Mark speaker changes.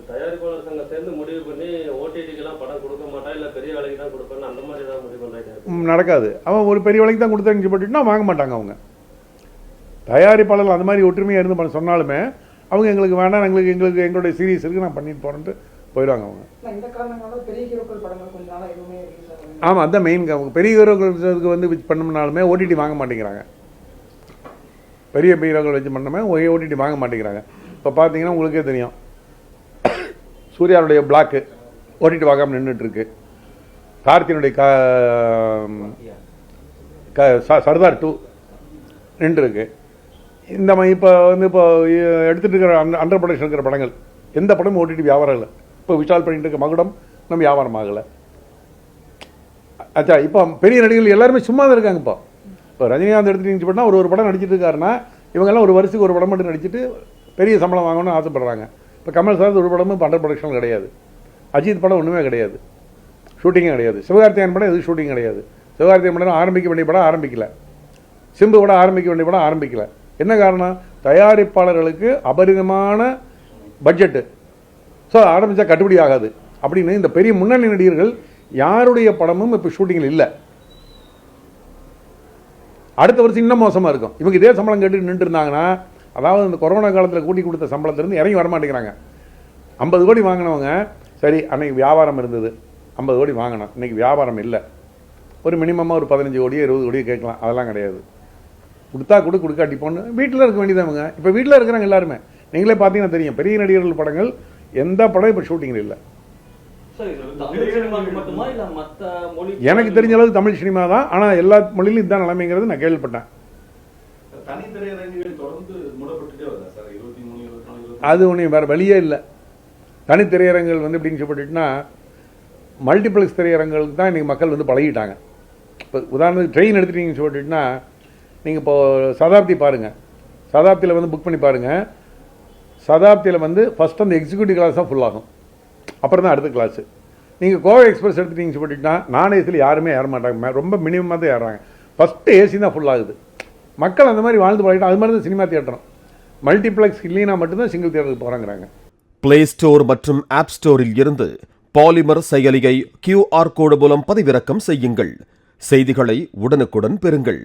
Speaker 1: தயாரிப்பாளர் சங்கம் சேர்ந்து முடிவு பண்ணி ஓடிடிக்கெல்லாம் படம் கொடுக்க மாட்டா, இல்லை பெரிய வேலைக்கு தான் கொடுப்பேன்னு அந்த மாதிரி தான் முடிவு பண்ணுறாங்க.
Speaker 2: நடக்காது. அவன் ஒரு பெரிய வேலைக்கு தான் கொடுத்தேன்னு போட்டுட்டுனா வாங்க மாட்டாங்க. அவங்க தயாரிப்பாளர்கள் அந்த மாதிரி ஒற்றுமையாக இருந்து பண்ண சொன்னாலுமே அவங்க எங்களுக்கு வேணாம், எங்களுக்கு எங்களுடைய சீரியஸ் இருக்குது, நான் பண்ணிட்டு போகிறேன்ட்டு போயிடுவாங்க அவங்க. ஆமாம், அதுதான் மெயின். பெரிய ஹீரோக்களுக்கு வந்து பண்ணோம்னாலுமே ஓடிடி வாங்க மாட்டேங்கிறாங்க. பெரிய ஹீரோக்கள் வச்சு பண்ணோமே ஓடிடி வாங்க மாட்டேங்கிறாங்க. இப்போ பார்த்தீங்கன்னா உங்களுக்கே தெரியும், சூர்யாவுடைய பிளாக்கு ஓடிடி வாங்காமல் நின்றுட்டுருக்கு. கார்த்தினுடைய சர்தார் 2 நின்றுருக்கு. இந்த மாதிரி இப்போ வந்து இப்போ எடுத்துகிட்டு இருக்கிற அண்டர் ப்ரொடக்ஷன் இருக்கிற படங்கள் எந்த படமும் ஓடிடி வியாபாரம் இல்லை. இப்போ விஷால் பண்ணிட்டு இருக்க மகுடம் நம்ம வியாபாரம் ஆகலை. ஆச்சா, இப்போ பெரிய நடிகர்கள் எல்லாருமே சும்மா தான் இருக்காங்க. இப்போ ரஜினிகாந்த் எடுத்துட்டு பண்ணால் ஒரு படம் நடிச்சிட்டு இருக்காருன்னா இவங்கெல்லாம் ஒரு வருஷத்துக்கு ஒரு படம் மட்டும் நடிச்சுட்டு பெரிய சம்பளம் வாங்கணும்னு ஆசைப்படுறாங்க. இப்போ கமல் சார் ஒரு படமும் இப்போ அண்டர் ப்ரொடக்ஷன் கிடையாது. அஜித் படம் ஒன்றுமே கிடையாது, ஷூட்டிங்கே கிடையாது. சிவகார்த்திகேயன் படம் எதுவும் ஷூட்டிங் கிடையாது. சிவகார்த்திகேயன் படம் ஆரம்பிக்க வேண்டிய படம் ஆரம்பிக்கல, சிம்பு படம் ஆரம்பிக்க வேண்டிய படம் ஆரம்பிக்கல. என்ன காரணம்? தயாரிப்பாளர்களுக்கு அபரிதமான பட்ஜெட்டு. ஸோ ஆரம்பித்தா கட்டுப்படி ஆகாது அப்படின்னு இந்த பெரிய முன்னணி நடிகர்கள் யாருடைய படமும் இப்போ ஷூட்டிங்கில் இல்லை. அடுத்த வருஷம் இன்னும் மோசமாக இருக்கும். இவங்க இதே சம்பளம் கேட்டு நின்று இருந்தாங்கன்னா, அதாவது இந்த கொரோனா காலத்தில் கூட்டி கொடுத்த சம்பளத்திலிருந்து இறங்கி வரமாட்டேங்கிறாங்க. 50 கோடி வாங்கினவங்க சரி, அன்னைக்கு வியாபாரம் இருந்தது, 50 கோடி வாங்கினோம். இன்றைக்கி வியாபாரம் இல்லை. ஒரு மினிமமாக ஒரு 15 கோடியோ 20 கோடியோ கேட்கலாம். அதெல்லாம் கிடையாது. கொடுத்தா கொடுக்காட்டி போன்னு வீட்டில் இருக்க வேண்டியதாங்க. இப்போ வீட்டில் இருக்கிறாங்க எல்லாருமே. நீங்களே பார்த்தீங்கன்னா தெரியும், பெரிய நடிகர்கள் படங்கள் எந்த படம் இப்போ ஷூட்டிங்கில் இல்லை. எனக்கு தெரிஞ்ச அளவுக்கு தமிழ் சினிமா தான். ஆனால் எல்லா மொழியிலும் இதுதான் நிலைமைங்கிறது நான் கேள்விப்பட்டேன். அது ஒன்றும் வேறு வழியே இல்லை. தனித்திரையரங்குகள் வந்து எப்படின்னு சொல்லிட்டுனா, மல்டிப்ளெக்ஸ் திரையரங்குகளுக்கு தான் இன்றைக்கி மக்கள் வந்து பழகிட்டாங்க. இப்போ உதாரணத்துக்கு ட்ரெயின் எடுத்துட்டீங்கன்னு சொல்லிட்டுனா, நீங்கள் இப்போது சதாப்தி பாருங்கள், சதாப்தியில் வந்து புக் பண்ணி பாருங்கள். சதாப்தியில் வந்து ஃபஸ்ட் அந்த எக்ஸிக்யூட்டிவ் கிளாஸ் தான் ஃபுல் ஆகும், அப்புறம் தான் அடுத்த கிளாஸு. நீங்கள் கோவா எக்ஸ்பிரஸ் எடுத்துட்டீங்கன்னு சொல்லிட்டுனா, நான் ஏசியில் யாருமே ஏற மாட்டாங்க, ரொம்ப மினிமமாக தான் ஏறுறாங்க. ஃபஸ்ட்டு ஏசி தான் ஃபுல் ஆகுது. மக்கள் அந்த மாதிரி வாழ்ந்து பழகிட்டோம். அது மாதிரி தான் சினிமா தியேட்டரும். மல்டிப்ளெக்ஸ் இல்லைனா மட்டும்தான் சிங்கிள் தியேட்டருக்கு போகிறாங்கிறாங்க.
Speaker 3: பிளே ஸ்டோர் மற்றும் ஆப் ஸ்டோரில் இருந்து பாலிமர் செயலியை QR கோடு மூலம் பதிவிறக்கம் செய்யுங்கள். செய்திகளை உடனுக்குடன் பெறுங்கள்.